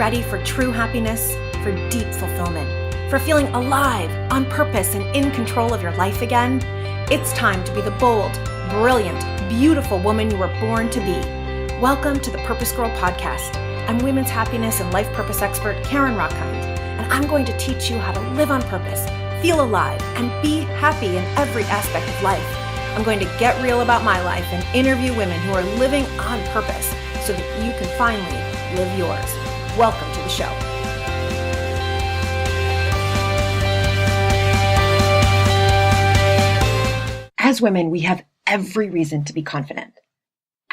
ready for true happiness, for deep fulfillment, for feeling alive, on purpose, and in control of your life again? It's time to be the bold, brilliant, beautiful woman you were born to be. Welcome to the PurposeGirl podcast. I'm women's happiness and life purpose expert Karen Rockkind, and I'm going to teach you how to live on purpose, feel alive, and be happy in every aspect of life. I'm going to get real about my life and interview women who are living on purpose so that you can finally live yours. Welcome to the show. As women, we have every reason to be confident.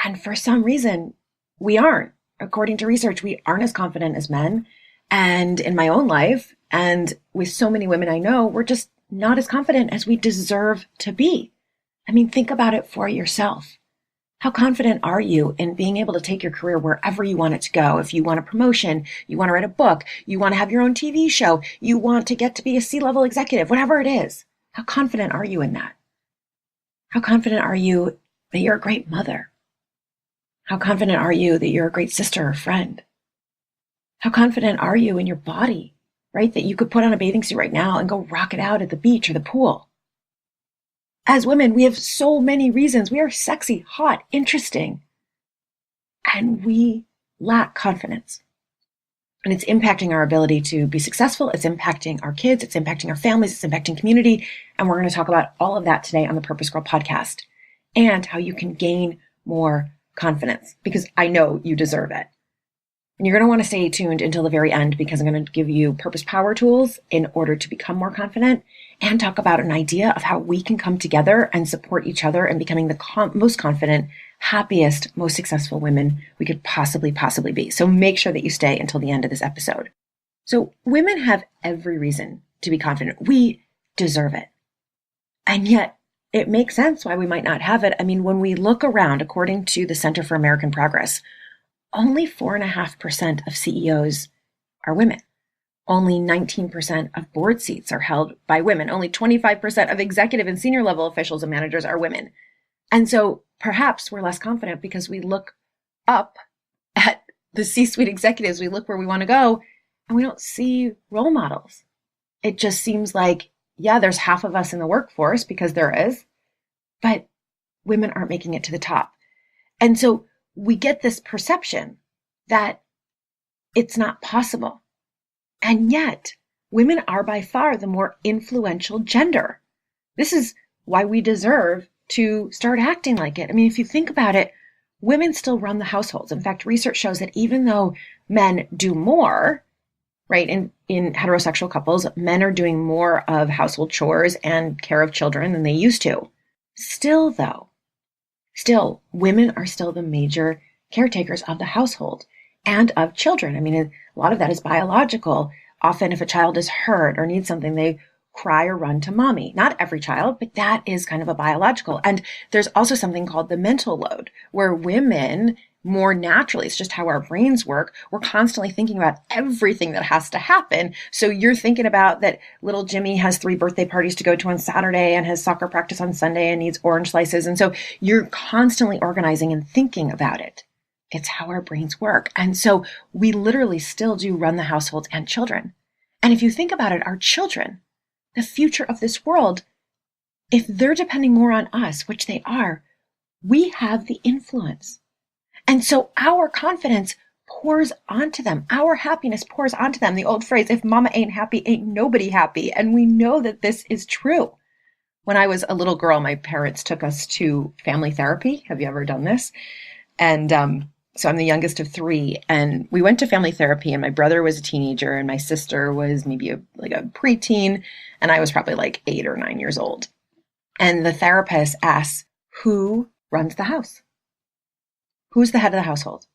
And for some reason, we aren't. According to research, we aren't as confident as men. And in my own life, and with so many women I know, we're just not as confident as we deserve to be. I mean, think about it for yourself. How confident are you in being able to take your career wherever you want it to go? If you want a promotion, you want to write a book, you want to have your own TV show, you want to get to be a C-level executive, whatever it is. How confident are you in that? How confident are you that you're a great mother? How confident are you that you're a great sister or friend? How confident are you in your body, right? That you could put on a bathing suit right now and go rock it out at the beach or the pool. As women, we have so many reasons. We are sexy, hot, interesting, and we lack confidence. And it's impacting our ability to be successful. It's impacting our kids. It's impacting our families. It's impacting community. And we're going to talk about all of that today on the PurposeGirl podcast and how you can gain more confidence, because I know you deserve it. And you're going to want to stay tuned until the very end, because I'm going to give you purpose power tools in order to become more confident and talk about an idea of how we can come together and support each other in becoming the most confident, happiest, most successful women we could possibly be. So make sure that you stay until the end of this episode. So women have every reason to be confident. We deserve it. And yet it makes sense why we might not have it. I mean, when we look around, according to the Center for American Progress, only 4.5% of CEOs are women. Only 19% of board seats are held by women. Only 25% of executive and senior level officials and managers are women. And so perhaps we're less confident because we look up at the C-suite executives, we look where we want to go, and we don't see role models. It just seems like, yeah, there's half of us in the workforce, because there is, but women aren't making it to the top. And so we get this perception that it's not possible. And yet, women are by far the more influential gender. This is why we deserve to start acting like it. I mean, if you think about it, women still run the households. In fact, research shows that even though men do more, right, in heterosexual couples, men are doing more of household chores and care of children than they used to. Still, women are still the major caretakers of the household and of children. I mean, a lot of that is biological. Often if a child is hurt or needs something, they cry or run to mommy. Not every child, but that is kind of a biological. And there's also something called the mental load, where women more naturally, it's just how our brains work, we're constantly thinking about everything that has to happen. So you're thinking about that little Jimmy has 3 birthday parties to go to on Saturday and has soccer practice on Sunday and needs orange slices. And so you're constantly organizing and thinking about it. It's how our brains work. And so we literally still do run the households and children. And if you think about it, our children, the future of this world, if they're depending more on us, which they are, we have the influence. And so our confidence pours onto them. Our happiness pours onto them. The old phrase, if mama ain't happy, ain't nobody happy. And we know that this is true. When I was a little girl, my parents took us to family therapy. Have you ever done this? And so I'm the youngest of 3, and we went to family therapy, and my brother was a teenager and my sister was maybe a preteen, and I was probably like 8 or 9 years old. And the therapist asks, who runs the house? Who's the head of the household?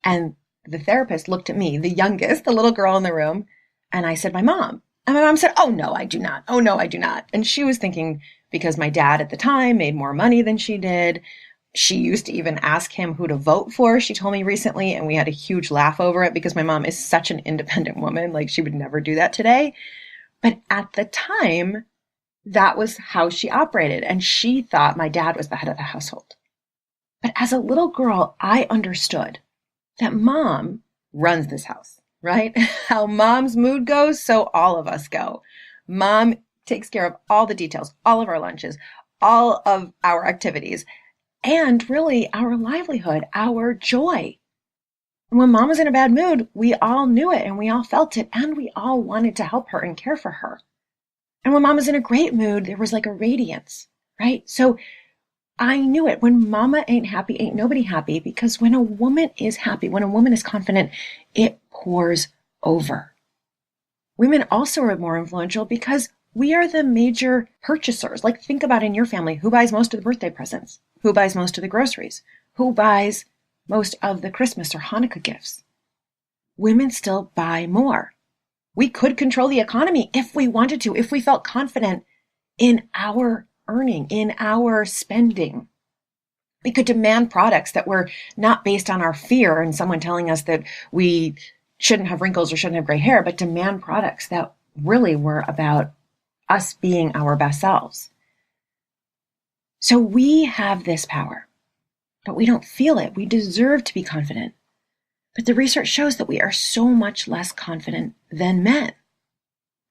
And the therapist looked at me, the youngest, the little girl in the room, and I said, my mom. And my mom said, oh, no, I do not. Oh, no, I do not. And she was thinking, because my dad at the time made more money than she did. She used to even ask him who to vote for, she told me recently, and we had a huge laugh over it because my mom is such an independent woman. Like, she would never do that today. But at the time, that was how she operated, and she thought my dad was the head of the household. But as a little girl, I understood that mom runs this house. right? How mom's mood goes, so all of us go. Mom takes care of all the details, all of our lunches, all of our activities, and really our livelihood, our joy. And when mom was in a bad mood, we all knew it and we all felt it and we all wanted to help her and care for her. And when mom was in a great mood, there was like a radiance, right? So I knew it. When mama ain't happy, ain't nobody happy, because when a woman is happy, when a woman is confident, it pours over. Women also are more influential because we are the major purchasers. Like, think about in your family, who buys most of the birthday presents? Who buys most of the groceries? Who buys most of the Christmas or Hanukkah gifts? Women still buy more. We could control the economy if we wanted to, if we felt confident in our earning, in our spending. We could demand products that were not based on our fear and someone telling us that we shouldn't have wrinkles or shouldn't have gray hair, but demand products that really were about us being our best selves. So we have this power, but we don't feel it. We deserve to be confident. But the research shows that we are so much less confident than men.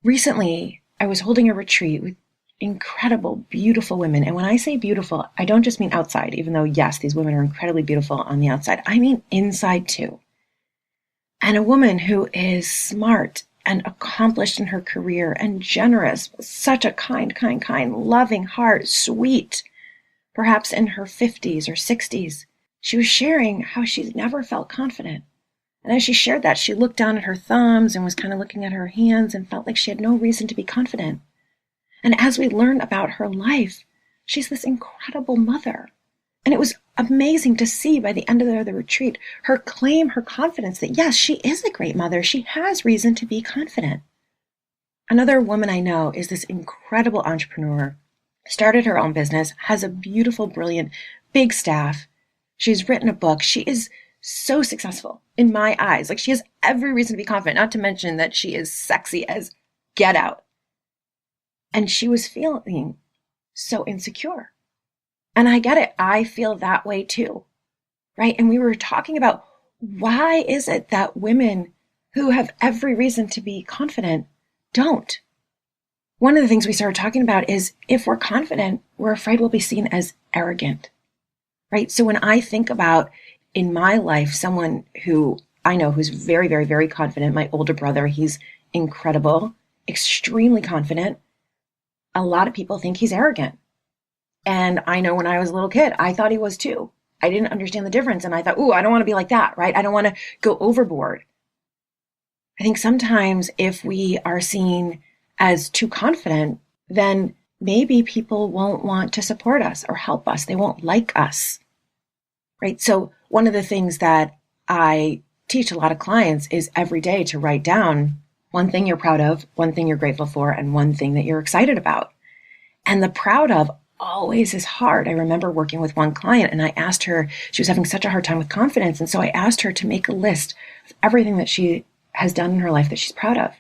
Recently, I was holding a retreat with incredible, beautiful women. And when I say beautiful, I don't just mean outside, even though, yes, these women are incredibly beautiful on the outside. I mean inside too. And a woman who is smart and accomplished in her career and generous, such a kind, loving heart, sweet, perhaps in her 50s or 60s. She was sharing how she's never felt confident. And as she shared that, she looked down at her thumbs and was kind of looking at her hands and felt like she had no reason to be confident. And as we learn about her life, she's this incredible mother. And it was amazing to see by the end of the retreat, her claim, her confidence that yes, she is a great mother. She has reason to be confident. Another woman I know is this incredible entrepreneur, started her own business, has a beautiful, brilliant, big staff. She's written a book. She is so successful in my eyes. Like, she has every reason to be confident, not to mention that she is sexy as get out. And she was feeling so insecure. And I get it. I feel that way too, right? And we were talking about, why is it that women who have every reason to be confident don't? One of the things we started talking about is, if we're confident, we're afraid we'll be seen as arrogant, right? So when I think about in my life, someone who I know who's very, very, very confident, my older brother, he's incredible, extremely confident. A lot of people think he's arrogant. And I know when I was a little kid, I thought he was too. I didn't understand the difference. And I thought, ooh, I don't want to be like that, right? I don't want to go overboard. I think sometimes if we are seen as too confident, then maybe people won't want to support us or help us. They won't like us, right? So one of the things that I teach a lot of clients is every day to write down one thing you're proud of, one thing you're grateful for, and one thing that you're excited about. And the proud of always is hard. I remember working with one client and I asked her, she was having such a hard time with confidence. And so I asked her to make a list of everything that she has done in her life that she's proud of.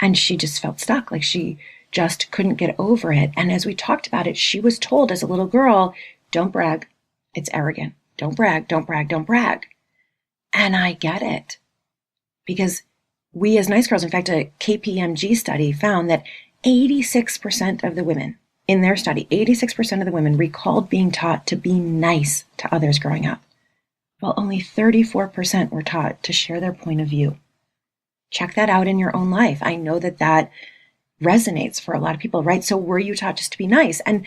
And she just felt stuck, like she just couldn't get over it. And as we talked about it, she was told as a little girl, don't brag. It's arrogant. Don't brag, don't brag, don't brag. And I get it, because we as nice girls, in fact, a KPMG study found that 86% of the women in their study, 86% of the women recalled being taught to be nice to others growing up, while only 34% were taught to share their point of view. Check that out in your own life. I know that that resonates for a lot of people, right? So were you taught just to be nice? And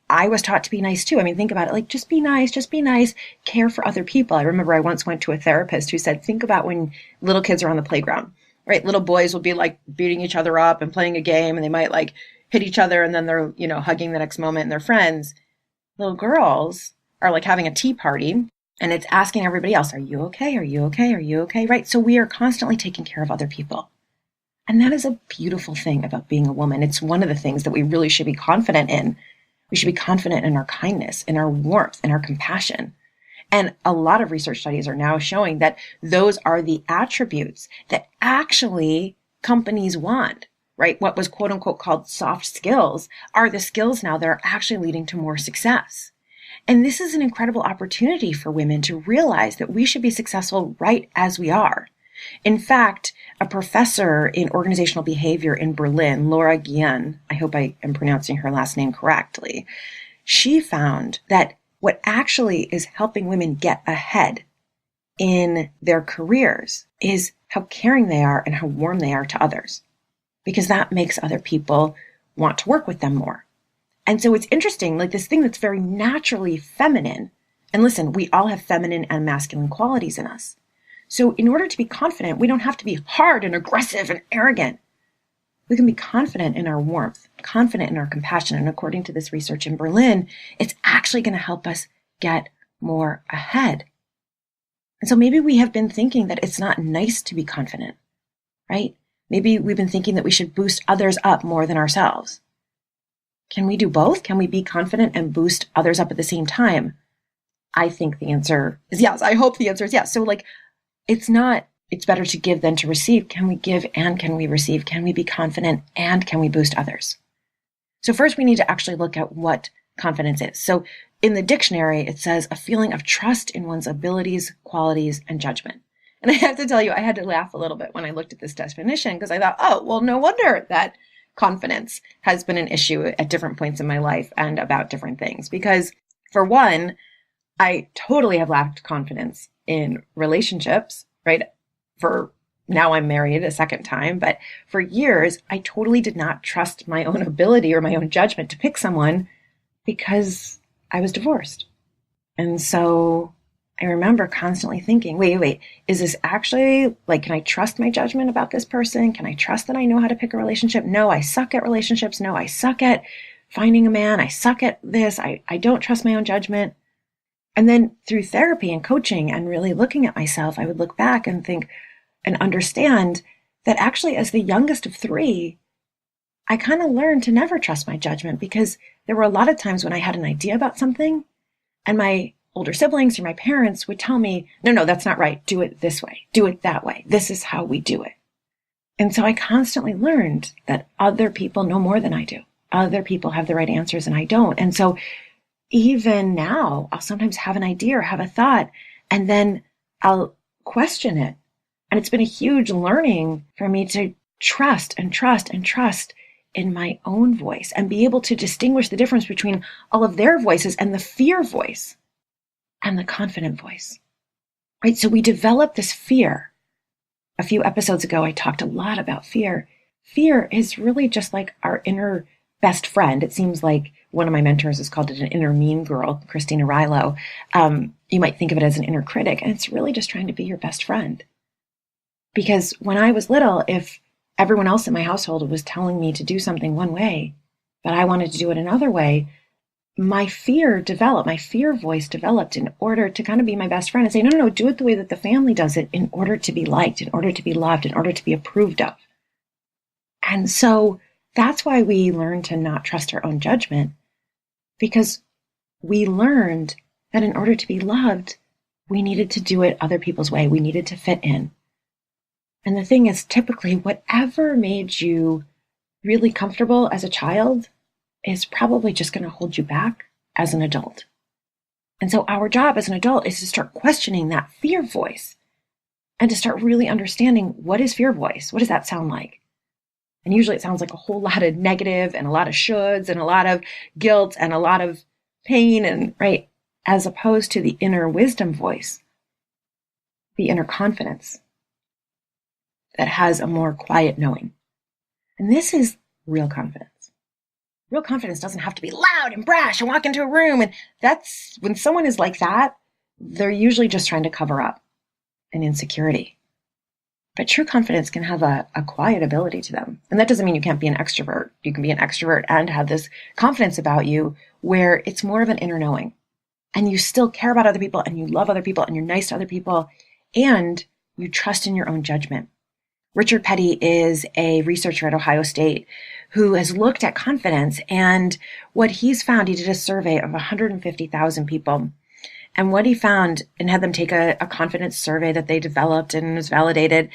I was taught to be nice too. I mean, think about it, like, just be nice, care for other people. I remember I once went to a therapist who said, think about when little kids are on the playground, right? Little boys will be like beating each other up and playing a game, and they might like hit each other, and then they're, hugging the next moment and they're friends. Little girls are like having a tea party, and it's asking everybody else, are you okay? Are you okay? Are you okay? Right? So we are constantly taking care of other people. And that is a beautiful thing about being a woman. It's one of the things that we really should be confident in. We should be confident in our kindness, in our warmth, in our compassion. And a lot of research studies are now showing that those are the attributes that actually companies want, right? What was quote unquote called soft skills are the skills now that are actually leading to more success. And this is an incredible opportunity for women to realize that we should be successful right as we are. In fact, a professor in organizational behavior in Berlin, Laura Guillen, I hope I am pronouncing her last name correctly, she found that what actually is helping women get ahead in their careers is how caring they are and how warm they are to others, because that makes other people want to work with them more. And so it's interesting, like this thing that's very naturally feminine. And listen, we all have feminine and masculine qualities in us. So in order to be confident, we don't have to be hard and aggressive and arrogant. We can be confident in our warmth, confident in our compassion. And according to this research in Berlin, it's actually going to help us get more ahead. And so maybe we have been thinking that it's not nice to be confident, right? Maybe we've been thinking that we should boost others up more than ourselves. Can we do both? Can we be confident and boost others up at the same time? I think the answer is yes. I hope the answer is yes. So it's better to give than to receive. Can we give and can we receive? Can we be confident and can we boost others? So first we need to actually look at what confidence is. So in the dictionary, it says a feeling of trust in one's abilities, qualities, and judgment. And I have to tell you, I had to laugh a little bit when I looked at this definition because I thought, oh, well, no wonder that confidence has been an issue at different points in my life and about different things. Because for one, I totally have lacked confidence in relationships, right? For now I'm married a second time, but for years, I totally did not trust my own ability or my own judgment to pick someone because I was divorced. And so I remember constantly thinking, wait, is this actually can I trust my judgment about this person? Can I trust that I know how to pick a relationship? No, I suck at relationships. No, I suck at finding a man. I suck at this. I don't trust my own judgment. And then through therapy and coaching and really looking at myself, I would look back and think and understand that actually as the youngest of three, I kind of learned to never trust my judgment because there were a lot of times when I had an idea about something and my older siblings or my parents would tell me, no, that's not right. Do it this way. Do it that way. This is how we do it. And so I constantly learned that other people know more than I do. Other people have the right answers and I don't. And so even now, I'll sometimes have an idea or have a thought, and then I'll question it. And it's been a huge learning for me to trust and trust and trust in my own voice and be able to distinguish the difference between all of their voices and the fear voice and the confident voice, right? So we develop this fear. A few episodes ago, I talked a lot about fear. Fear is really just like our inner best friend. It seems like one of my mentors has called it an inner mean girl, Christina Rilo. You might think of it as an inner critic, and it's really just trying to be your best friend. Because when I was little, if everyone else in my household was telling me to do something one way, but I wanted to do it another way, my fear voice developed in order to kind of be my best friend and say, no, do it the way that the family does it in order to be liked, in order to be loved, in order to be approved of. And so that's why we learn to not trust our own judgment, because we learned that in order to be loved, we needed to do it other people's way. We needed to fit in. And the thing is, typically, whatever made you really comfortable as a child is probably just going to hold you back as an adult. And so our job as an adult is to start questioning that fear voice and to start really understanding, what is fear voice? What does that sound like? And usually it sounds like a whole lot of negative and a lot of shoulds and a lot of guilt and a lot of pain, and right, as opposed to the inner wisdom voice, the inner confidence that has a more quiet knowing. And this is real confidence. Real confidence doesn't have to be loud and brash and walk into a room. And that's when someone is like that, they're usually just trying to cover up an insecurity. But true confidence can have a quiet ability to them. And that doesn't mean you can't be an extrovert. You can be an extrovert and have this confidence about you where it's more of an inner knowing. And you still care about other people and you love other people and you're nice to other people and you trust in your own judgment. Richard Petty is a researcher at Ohio State who has looked at confidence, and what he's found, he did a survey of 150,000 people. And what he found, and had them take a confidence survey that they developed and was validated,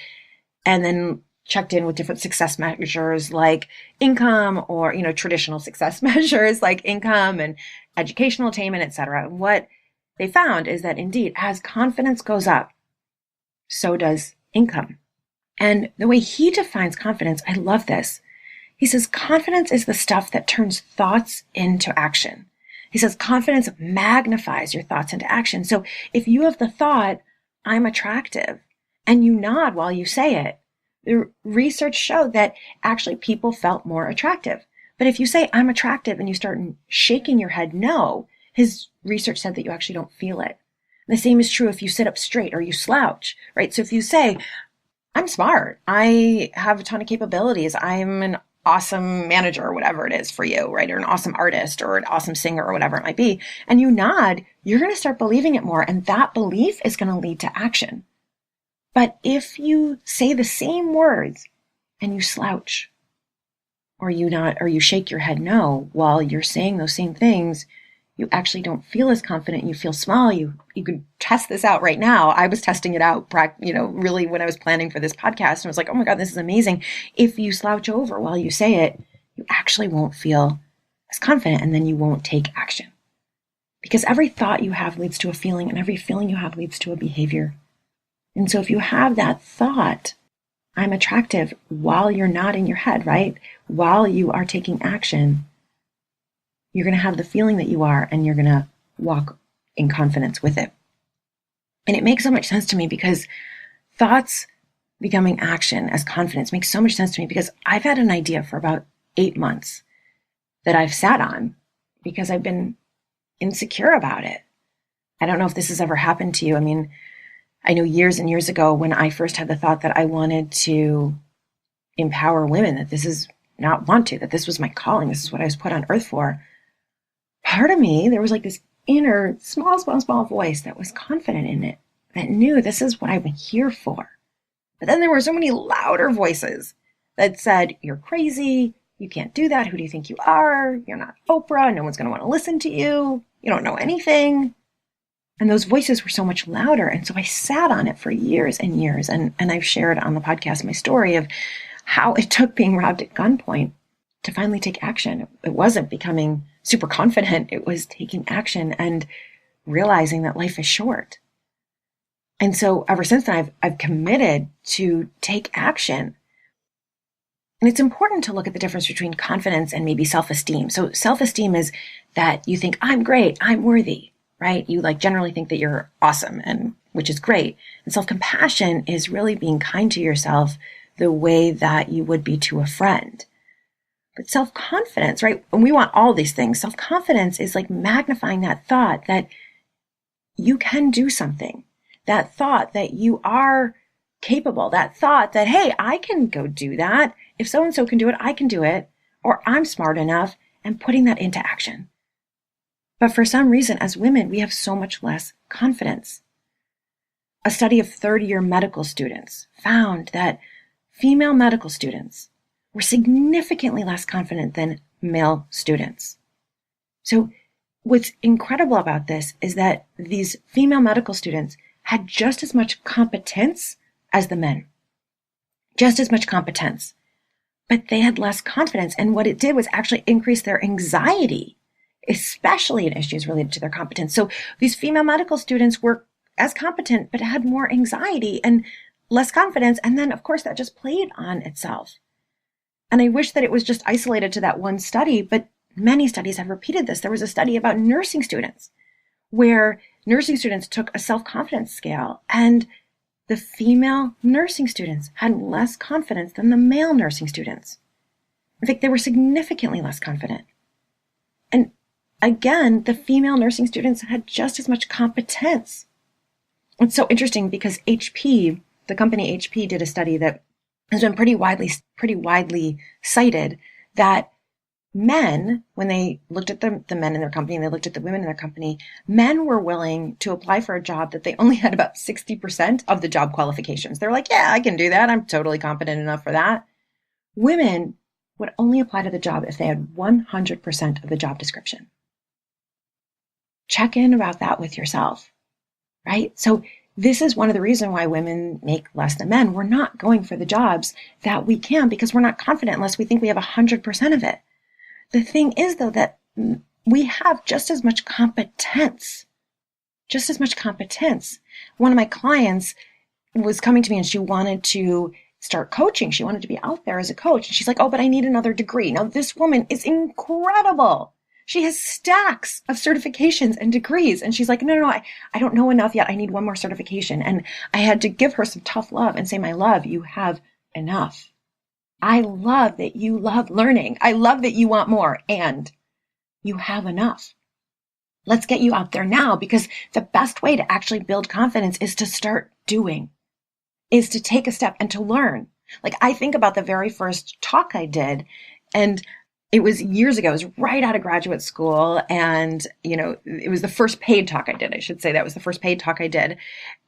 and then checked in with different success measures like income or, traditional success measures like income and educational attainment, etc. And what they found is that indeed, as confidence goes up, so does income. And the way he defines confidence, I love this. He says, confidence is the stuff that turns thoughts into action. He says, confidence magnifies your thoughts into action. So if you have the thought, I'm attractive, and you nod while you say it, the research showed that actually people felt more attractive. But if you say, I'm attractive, and you start shaking your head no, his research said that you actually don't feel it. The same is true if you sit up straight or you slouch, right? So if you say, I'm smart, I have a ton of capabilities, I'm an awesome manager or whatever it is for you, right? Or an awesome artist or an awesome singer or whatever it might be, and you nod, you're going to start believing it more. And that belief is going to lead to action. But if you say the same words and you slouch or you nod or you shake your head no while you're saying those same things, you actually don't feel as confident. You feel small. You can test this out right now. I was testing it out, really when I was planning for this podcast, and I was like, oh my God, this is amazing. If you slouch over while you say it, you actually won't feel as confident, and then you won't take action. Because every thought you have leads to a feeling, and every feeling you have leads to a behavior. And so if you have that thought, I'm attractive, while you're nodding your head, right? While you are taking action, you're going to have the feeling that you are, and you're going to walk in confidence with it. And it makes so much sense to me because thoughts becoming action as confidence makes so much sense to me because I've had an idea for about 8 months that I've sat on because I've been insecure about it. I don't know if this has ever happened to you. I mean, I know years and years ago when I first had the thought that I wanted to empower women, that this is not want to, that this was my calling, this is what I was put on earth for. Part of me, there was like this inner small voice that was confident in it, that knew this is what I'm here for. But then there were so many louder voices that said, you're crazy, you can't do that, who do you think you are, you're not Oprah, no one's going to want to listen to you, you don't know anything. And those voices were so much louder. And so I sat on it for years and years. And I've shared on the podcast my story of how it took being robbed at gunpoint to finally take action. It wasn't becoming super confident. It was taking action and realizing that life is short. And so ever since then, I've committed to take action. And it's important to look at the difference between confidence and maybe self-esteem. So self-esteem is that you think, I'm great, I'm worthy, right? You generally think that you're awesome, and which is great. And self-compassion is really being kind to yourself the way that you would be to a friend. But self-confidence, right? And we want all these things. Self-confidence is like magnifying that thought that you can do something, that thought that you are capable, that thought that, hey, I can go do that. If so-and-so can do it, I can do it, or I'm smart enough, and putting that into action. But for some reason, as women, we have so much less confidence. A study of third-year medical students found that female medical students were significantly less confident than male students. So what's incredible about this is that these female medical students had just as much competence as the men. Just as much competence. But they had less confidence. And what it did was actually increase their anxiety, especially in issues related to their competence. So these female medical students were as competent, but had more anxiety and less confidence. And then, of course, that just played on itself. And I wish that it was just isolated to that one study, but many studies have repeated this. There was a study about nursing students where nursing students took a self-confidence scale, and the female nursing students had less confidence than the male nursing students. In fact, they were significantly less confident. And again, the female nursing students had just as much competence. It's so interesting because HP, the company HP, did a study that has been pretty widely cited, that men, when they looked at the men in their company and they looked at the women in their company, men were willing to apply for a job that they only had about 60% of the job qualifications. They're like, yeah, I can do that. I'm totally competent enough for that. Women would only apply to the job if they had 100% of the job description. Check in about that with yourself, right? So this is one of the reasons why women make less than men. We're not going for the jobs that we can because we're not confident unless we think we have 100% of it. The thing is, though, that we have just as much competence. Just as much competence. One of my clients was coming to me and she wanted to start coaching. She wanted to be out there as a coach. And she's like, oh, but I need another degree. Now, this woman is incredible. She has stacks of certifications and degrees. And she's like, no, I don't know enough yet. I need one more certification. And I had to give her some tough love and say, my love, you have enough. I love that you love learning. I love that you want more, and you have enough. Let's get you out there now, because the best way to actually build confidence is to start doing, is to take a step and to learn. Like, I think about the very first talk I did, and it was years ago. It was right out of graduate school. And, it was the first paid talk I did. I should say that was the first paid talk I did.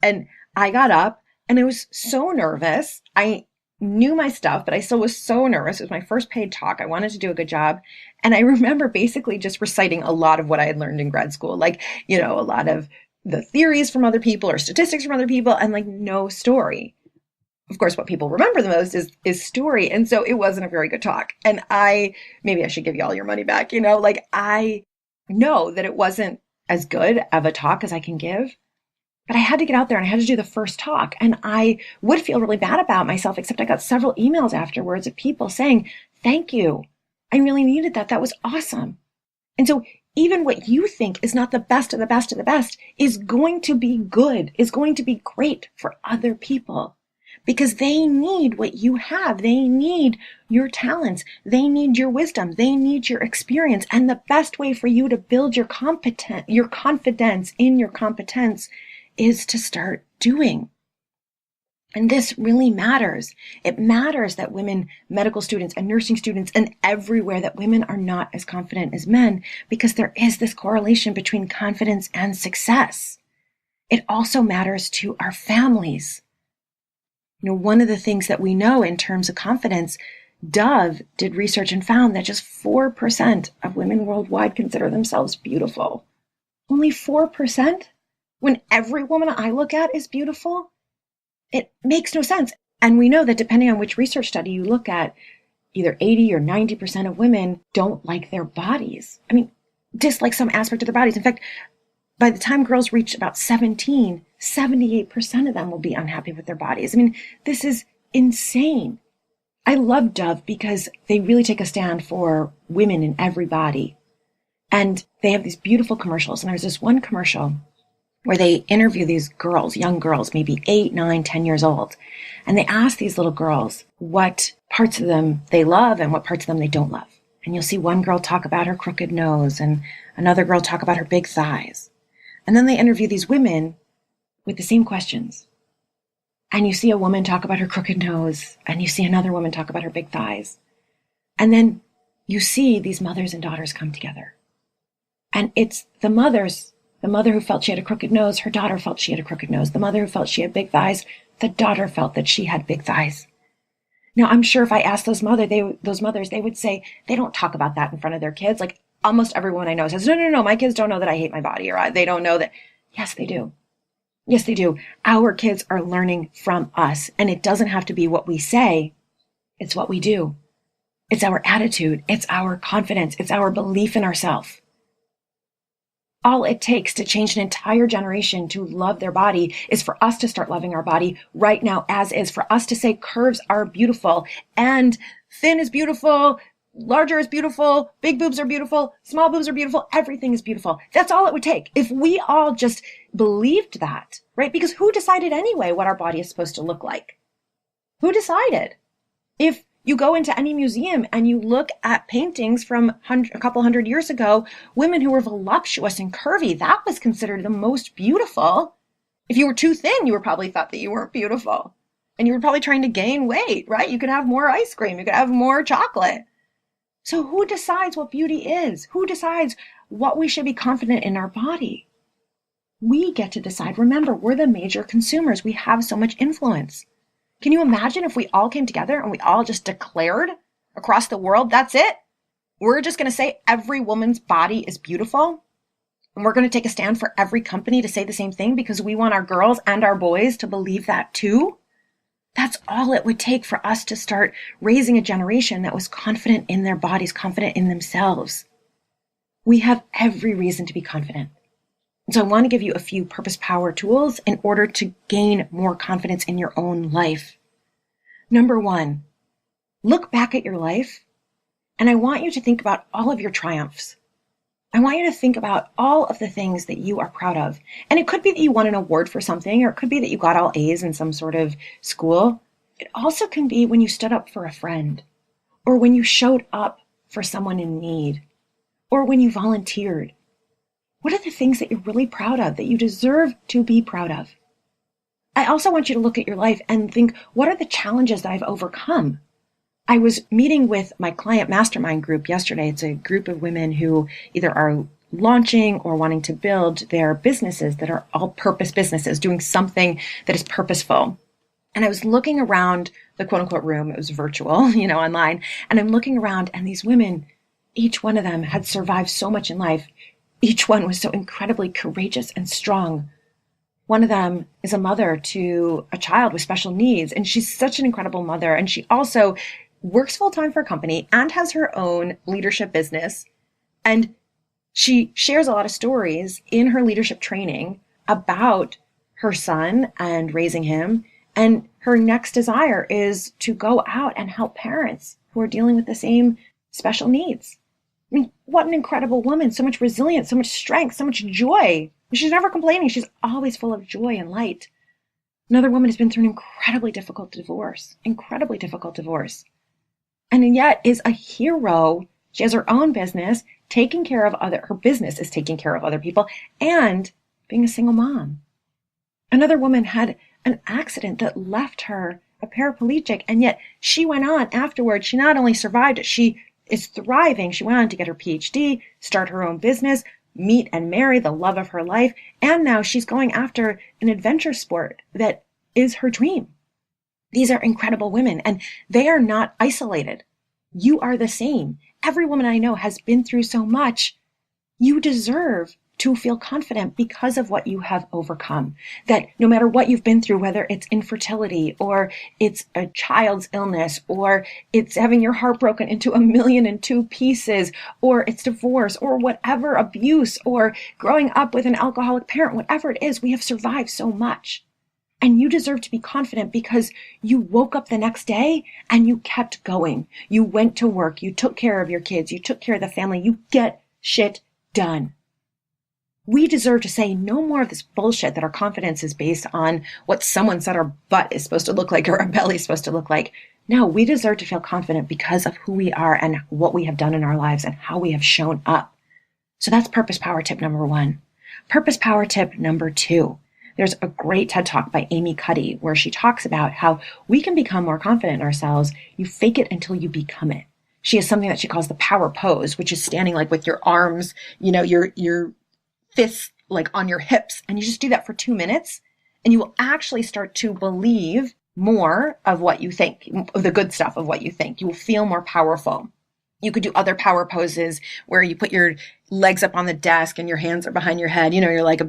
And I got up and I was so nervous. I knew my stuff, but I still was so nervous. It was my first paid talk. I wanted to do a good job. And I remember basically just reciting a lot of what I had learned in grad school, like, a lot of the theories from other people or statistics from other people, and like no story. Of course, what people remember the most is story. And so it wasn't a very good talk. And maybe I should give you all your money back. I know that it wasn't as good of a talk as I can give. But I had to get out there and I had to do the first talk. And I would feel really bad about myself, except I got several emails afterwards of people saying, thank you. I really needed that. That was awesome. And so even what you think is not the best of the best of the best is going to be good, is going to be great for other people, because they need what you have. They need your talents. They need your wisdom. They need your experience. And the best way for you to build your confidence in your competence is to start doing. And this really matters. It matters that women, medical students and nursing students and everywhere, that women are not as confident as men, because there is this correlation between confidence and success. It also matters to our families. One of the things that we know in terms of confidence, Dove did research and found that just 4% of women worldwide consider themselves beautiful. Only 4%? When every woman I look at is beautiful? It makes no sense. And we know that depending on which research study you look at, either 80 or 90% of women don't like their bodies. Dislike some aspect of their bodies. In fact, by the time girls reach about 17, 78% of them will be unhappy with their bodies. This is insane. I love Dove because they really take a stand for women in every body. And they have these beautiful commercials. And there's this one commercial where they interview these girls, young girls, maybe 8, 9, 10 years old. And they ask these little girls what parts of them they love and what parts of them they don't love. And you'll see one girl talk about her crooked nose and another girl talk about her big thighs. And then they interview these women with the same questions. And you see a woman talk about her crooked nose, and you see another woman talk about her big thighs. And then you see these mothers and daughters come together. And it's the mother who felt she had a crooked nose, her daughter felt she had a crooked nose. The mother who felt she had big thighs, the daughter felt that she had big thighs. Now, I'm sure if I asked those mothers, they would say they don't talk about that in front of their kids. Like almost everyone I know says, no, my kids don't know that I hate my body, or they don't know that. Yes, they do. Yes, they do. Our kids are learning from us, and it doesn't have to be what we say. It's what we do. It's our attitude. It's our confidence. It's our belief in ourselves. All it takes to change an entire generation to love their body is for us to start loving our body right now as is, for us to say curves are beautiful and thin is beautiful, larger is beautiful, big boobs are beautiful, small boobs are beautiful, everything is beautiful. That's all it would take. If we all just believed that, right? Because who decided anyway what our body is supposed to look like? Who decided? If you go into any museum and you look at paintings from a couple hundred years ago, women who were voluptuous and curvy, that was considered the most beautiful. If you were too thin, you were probably thought that you weren't beautiful. And you were probably trying to gain weight, right? You could have more ice cream. You could have more chocolate. So who decides what beauty is? Who decides what we should be confident in our body? We get to decide. Remember, we're the major consumers. We have so much influence. Can you imagine if we all came together and we all just declared across the world, that's it? We're just going to say every woman's body is beautiful. And we're going to take a stand for every company to say the same thing because we want our girls and our boys to believe that too. That's all it would take for us to start raising a generation that was confident in their bodies, confident in themselves. We have every reason to be confident. And so I want to give you a few purpose power tools in order to gain more confidence in your own life. Number one, look back at your life, and I want you to think about all of your triumphs. I want you to think about all of the things that you are proud of. And it could be that you won an award for something, or it could be that you got all A's in some sort of school. It also can be when you stood up for a friend, or when you showed up for someone in need, or when you volunteered. What are the things that you're really proud of, that you deserve to be proud of? I also want you to look at your life and think, what are the challenges that I've overcome? I was meeting with my client mastermind group yesterday. It's a group of women who either are launching or wanting to build their businesses that are all purpose businesses, doing something that is purposeful. And I was looking around the quote unquote room. It was virtual, online. And I'm looking around, and these women, each one of them had survived so much in life. Each one was so incredibly courageous and strong. One of them is a mother to a child with special needs, and she's such an incredible mother. And she also works full-time for a company and has her own leadership business. And she shares a lot of stories in her leadership training about her son and raising him. And her next desire is to go out and help parents who are dealing with the same special needs. I mean, what an incredible woman. So much resilience, so much strength, so much joy. She's never complaining. She's always full of joy and light. Another woman has been through an incredibly difficult divorce. And yet is a hero. She has her own business, her business is taking care of other people, and being a single mom. Another woman had an accident that left her a paraplegic, and yet she went on afterwards. She not only survived it, she is thriving. She went on to get her PhD, start her own business, meet and marry the love of her life, and now she's going after an adventure sport that is her dream. These are incredible women, and they are not isolated. You are the same. Every woman I know has been through so much. You deserve to feel confident because of what you have overcome. That no matter what you've been through, whether it's infertility or it's a child's illness or it's having your heart broken into 1,000,002 pieces or it's divorce or whatever, abuse or growing up with an alcoholic parent, whatever it is, we have survived so much. And you deserve to be confident because you woke up the next day and you kept going. You went to work. You took care of your kids. You took care of the family. You get shit done. We deserve to say no more of this bullshit that our confidence is based on what someone said our butt is supposed to look like or our belly is supposed to look like. No, we deserve to feel confident because of who we are and what we have done in our lives and how we have shown up. So that's purpose power tip number 1. Purpose power tip number 2. There's a great TED Talk by Amy Cuddy where she talks about how we can become more confident in ourselves. You fake it until you become it. She has something that she calls the power pose, which is standing like with your arms, your fists like on your hips. And you just do that for 2 minutes and you will actually start to believe more of what you think, of the good stuff of what you think. You will feel more powerful. You could do other power poses where you put your legs up on the desk and your hands are behind your head. You're like a,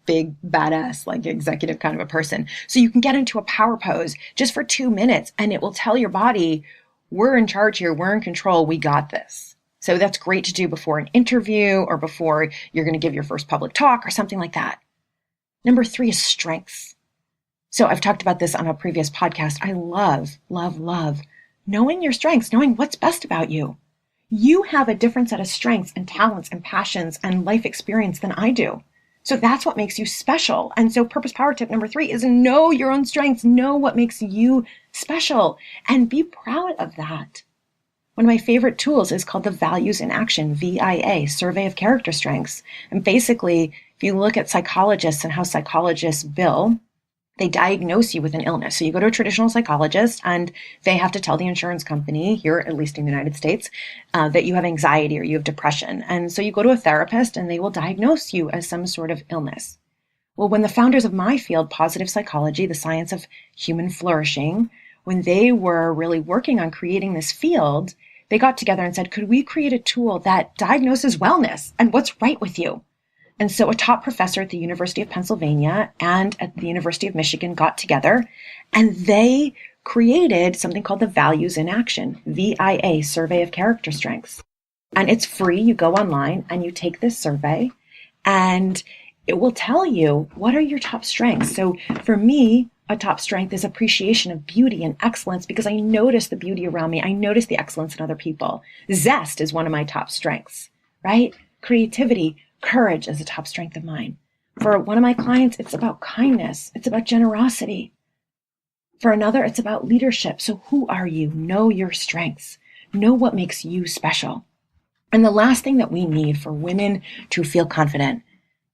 big badass, like executive kind of a person. So you can get into a power pose just for 2 minutes and it will tell your body, we're in charge here. We're in control. We got this. So that's great to do before an interview or before you're going to give your first public talk or something like that. Number 3 is strengths. So I've talked about this on a previous podcast. I love knowing your strengths, knowing what's best about you. You have a different set of strengths and talents and passions and life experience than I do. So that's what makes you special. And so purpose power tip number 3 is know your own strengths, know what makes you special, and be proud of that. One of my favorite tools is called the Values in Action, VIA, Survey of Character Strengths. And basically, if you look at psychologists and how psychologists bill, they diagnose you with an illness. So you go to a traditional psychologist and they have to tell the insurance company here, at least in the United States, that you have anxiety or you have depression. And so you go to a therapist and they will diagnose you as some sort of illness. Well, when the founders of my field, positive psychology, the science of human flourishing, when they were really working on creating this field, they got together and said, could we create a tool that diagnoses wellness and what's right with you? And so a top professor at the University of Pennsylvania and at the University of Michigan got together and they created something called the Values in Action, VIA, Survey of Character Strengths. And it's free. You go online and you take this survey and it will tell you what are your top strengths. So for me, a top strength is appreciation of beauty and excellence because I notice the beauty around me. I notice the excellence in other people. Zest is one of my top strengths, right? Creativity, courage is a top strength of mine. For one of my clients, it's about kindness. It's about generosity. For another, it's about leadership. So who are you? Know your strengths. Know what makes you special. And the last thing that we need for women to feel confident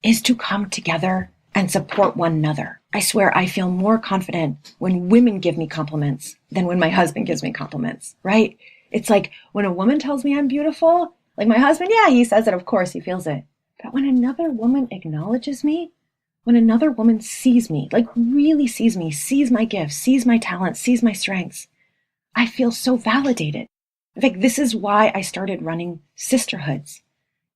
is to come together and support one another. I swear I feel more confident when women give me compliments than when my husband gives me compliments, right? It's like when a woman tells me I'm beautiful, like my husband, yeah, he says it, of course, he feels it. But when another woman acknowledges me, when another woman sees me, like really sees me, sees my gifts, sees my talents, sees my strengths, I feel so validated. In fact, this is why I started running sisterhoods.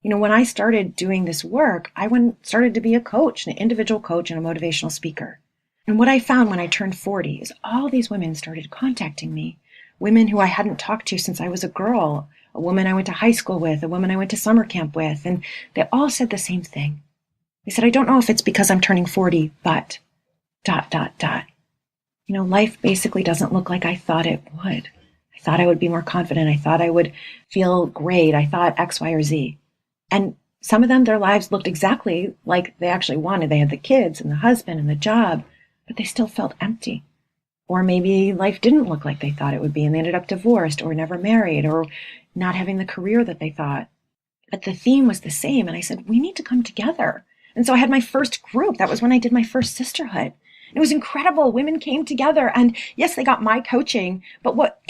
You know, when I started doing this work, I started to be a coach, an individual coach and a motivational speaker. And what I found when I turned 40 is all these women started contacting me. Women who I hadn't talked to since I was a girl, a woman I went to high school with, a woman I went to summer camp with, and they all said the same thing. They said, I don't know if it's because I'm turning 40, but ... You know, life basically doesn't look like I thought it would. I thought I would be more confident. I thought I would feel great. I thought X, Y, or Z. And some of them, their lives looked exactly like they actually wanted. They had the kids and the husband and the job, but they still felt empty. Or maybe life didn't look like they thought it would be, and they ended up divorced or never married or not having the career that they thought. But the theme was the same. And I said, we need to come together. And so I had my first group. That was when I did my first sisterhood. It was incredible. Women came together and yes, they got my coaching, but what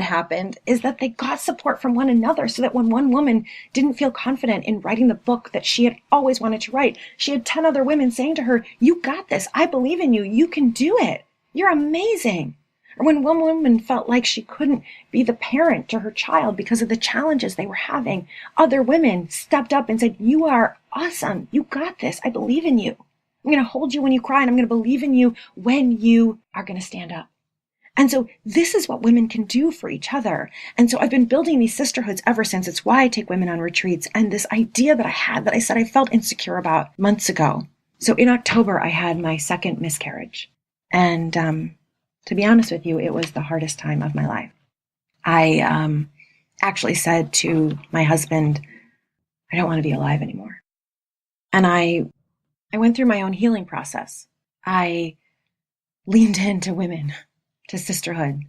happened is that they got support from one another so that when one woman didn't feel confident in writing the book that she had always wanted to write, she had 10 other women saying to her, you got this. I believe in you. You can do it. You're amazing. Or when one woman felt like she couldn't be the parent to her child because of the challenges they were having, other women stepped up and said, you are awesome. You got this. I believe in you. I'm going to hold you when you cry, and I'm going to believe in you when you are going to stand up. And so this is what women can do for each other. And so I've been building these sisterhoods ever since. It's why I take women on retreats. And this idea that I had that I said I felt insecure about months ago. So in October, I had my second miscarriage. And to be honest with you, it was the hardest time of my life. I actually said to my husband, I don't want to be alive anymore. And I went through my own healing process. I leaned into women, to sisterhood,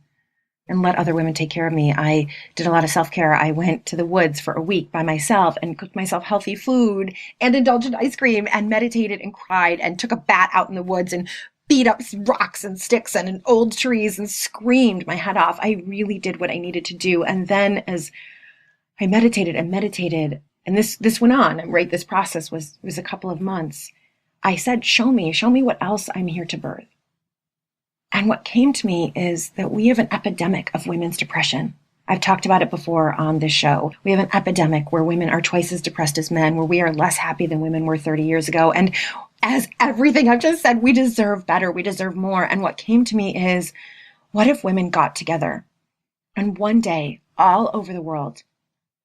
and let other women take care of me. I did a lot of self-care. I went to the woods for a week by myself and cooked myself healthy food and indulged in ice cream and meditated and cried and took a bat out in the woods and beat up rocks and sticks and old trees and screamed my head off. I really did what I needed to do. And then as I meditated, and this went on, right? This process was a couple of months. I said, show me what else I'm here to birth. And what came to me is that we have an epidemic of women's depression. I've talked about it before on this show. We have an epidemic where women are twice as depressed as men, where we are less happy than women were 30 years ago. And as everything I've just said, we deserve better. We deserve more. And what came to me is, what if women got together and one day all over the world,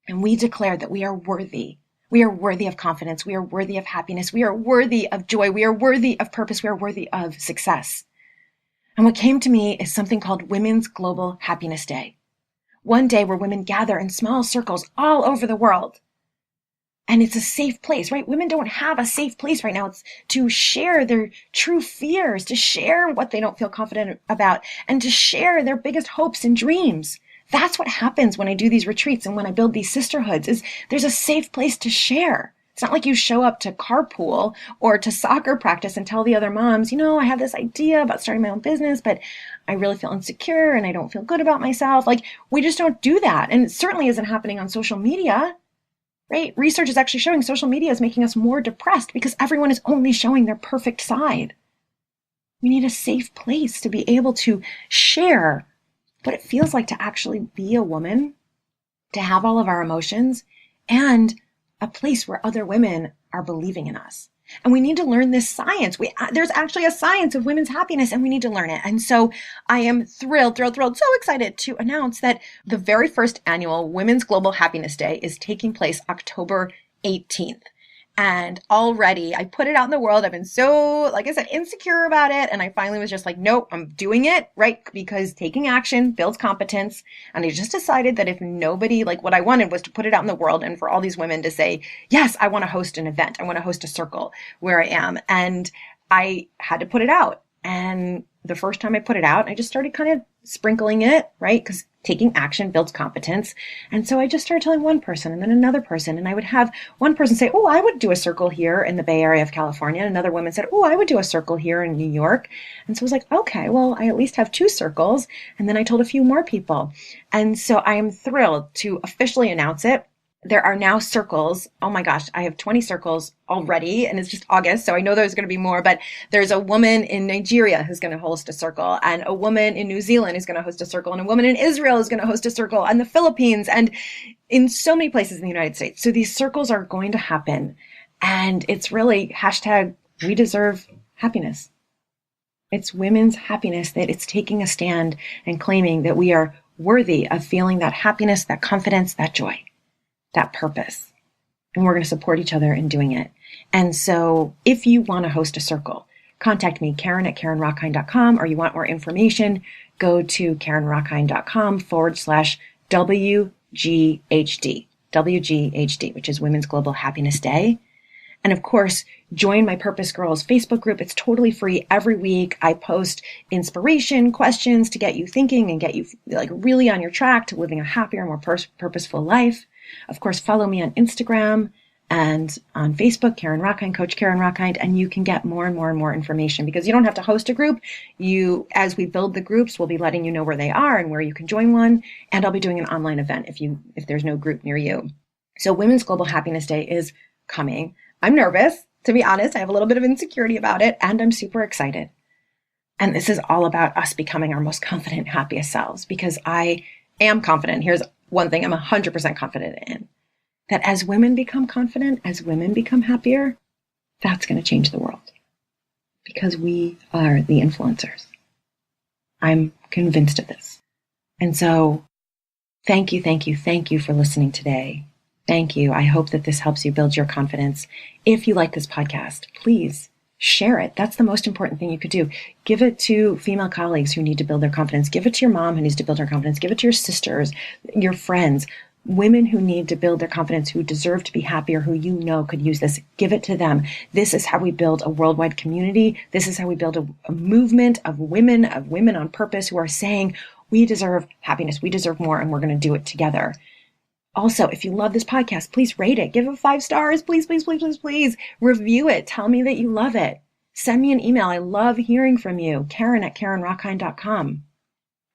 and we declared that we are worthy. We are worthy of confidence. We are worthy of happiness. We are worthy of joy. We are worthy of purpose. We are worthy of success. And what came to me is something called Women's Global Happiness Day. One day where women gather in small circles all over the world. And it's a safe place, right? Women don't have a safe place right now. It's to share their true fears, to share what they don't feel confident about, and to share their biggest hopes and dreams. That's what happens when I do these retreats and when I build these sisterhoods is there's a safe place to share. It's not like you show up to carpool or to soccer practice and tell the other moms, I have this idea about starting my own business, but I really feel insecure and I don't feel good about myself. Like, we just don't do that. And it certainly isn't happening on social media, right? Research is actually showing social media is making us more depressed because everyone is only showing their perfect side. We need a safe place to be able to share what it feels like to actually be a woman, to have all of our emotions, and a place where other women are believing in us. And we need to learn this science. There's actually a science of women's happiness, and we need to learn it. And so I am thrilled, so excited to announce that the very first annual Women's Global Happiness Day is taking place October 18th. And already I put it out in the world. I've been so, like I said, insecure about it. And I finally was just like, nope, I'm doing it, right? Because taking action builds competence. And I just decided that if nobody, like what I wanted was to put it out in the world and for all these women to say, yes, I want to host an event. I want to host a circle where I am. And I had to put it out. And the first time I put it out, I just started kind of sprinkling it, right? Because taking action builds competence. And so I just started telling one person and then another person. And I would have one person say, oh, I would do a circle here in the Bay Area of California. And another woman said, oh, I would do a circle here in New York. And so I was like, okay, well, I at least have 2 circles. And then I told a few more people. And so I am thrilled to officially announce it. There are now circles. Oh my gosh, I have 20 circles already, and it's just August, so I know there's going to be more, but there's a woman in Nigeria who's going to host a circle, and a woman in New Zealand is going to host a circle, and a woman in Israel is going to host a circle, and the Philippines, and in so many places in the United States. So these circles are going to happen, and it's really #we deserve happiness. It's women's happiness that it's taking a stand and claiming that we are worthy of feeling that happiness, that confidence, that joy, that purpose. And we're going to support each other in doing it. And so if you want to host a circle, contact me, Karen@KarenRockine.com, or you want more information, go to KarenRockine.com/WGHD, WGHD, which is Women's Global Happiness Day. And of course, join my Purpose Girls Facebook group. It's totally free. Every week I post inspiration questions to get you thinking and get you like really on your track to living a happier, more purposeful life. Of course, follow me on Instagram and on Facebook, Karen Rockine, Coach Karen Rockine, and you can get more and more and more information because you don't have to host a group. As we build the groups, we'll be letting you know where they are and where you can join one. And I'll be doing an online event if there's no group near you. So Women's Global Happiness Day is coming. I'm nervous, to be honest. I have a little bit of insecurity about it, and I'm super excited. And this is all about us becoming our most confident, happiest selves because I am confident. Here's one thing I'm 100% confident in, that as women become confident, as women become happier, that's going to change the world because we are the influencers. I'm convinced of this. And so thank you for listening today. Thank you. I hope that this helps you build your confidence. If you like this podcast, please share it. That's the most important thing you could do. Give it to female colleagues who need to build their confidence. Give it to your mom who needs to build her confidence. Give it to your sisters, your friends, women who need to build their confidence, who deserve to be happier, who you know could use this. Give it to them. This is how we build a worldwide community. This is how we build a movement of women on purpose who are saying, we deserve happiness. We deserve more, and we're going to do it together. Also, if you love this podcast, please rate it. Give it 5 stars. Please, please, please, please, please. Review it. Tell me that you love it. Send me an email. I love hearing from you. Karen@KarenRockine.com.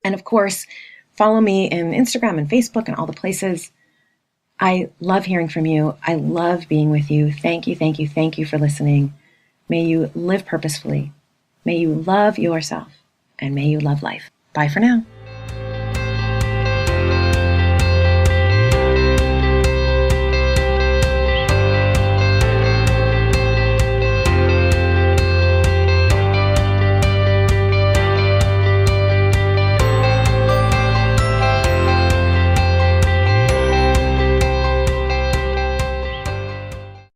And of course, follow me in Instagram and Facebook and all the places. I love hearing from you. I love being with you. Thank you for listening. May you live purposefully. May you love yourself. And may you love life. Bye for now.